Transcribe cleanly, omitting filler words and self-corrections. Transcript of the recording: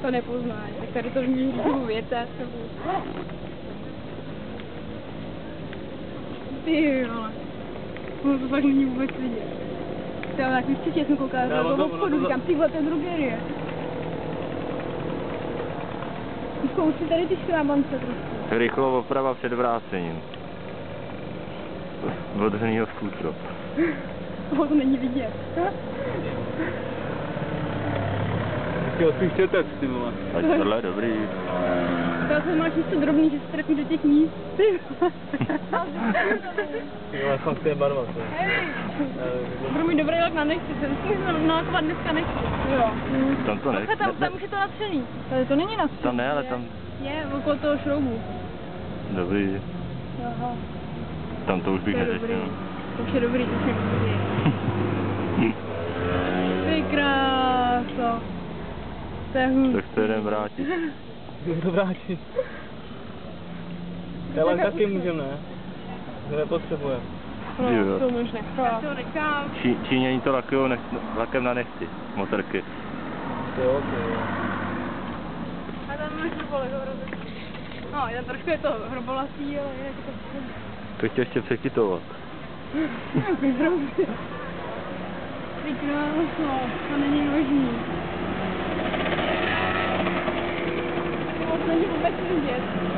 To nepoznáš, tak tady to není věta. Ty vole. Ono to fakt není vůbec vidět. Já tak určitě jsem koukala do toho obchodu, říkám, tyhle, to je drogerie. Zkouši tady ty škrabance trošku. Rychlou oprava před vrácením. Odhrnýho skútru. To není vidět. Ty odpíš četec, ty vole. Ať tohle je dobrý. Já jsem máš něco drobný, že se trefí do těch míst. Jo, fakt to je barva. Budu mít dobrý lak na nechci, se musím nalakovat dneska nechci. Jo. Tam to nechci. Tam už je to natřený. To není natřený. Tam ne, ale tam... Je, okolo toho šroubu. Dobrý. Aha. Tam to už bych neřešil. To už je dobrý, to už je dobrý. Ty kráso. To je hůř. Tak se jdem vrátit. Jdem to vrátit. Ale taky můžeme, ne? To nepotřebujeme. No, to už nechám. To nechám. Číňani to lakujou lakem na nechty. Motorky. To je ok. A tam máš hrobolek hrozně. No, jen trošku je to hrobolatý, ale jinak je to všechno. To chtěl ještě překytovat. Nějaký hrozně. Ty kráso, to není možný. To není vůbec vidět.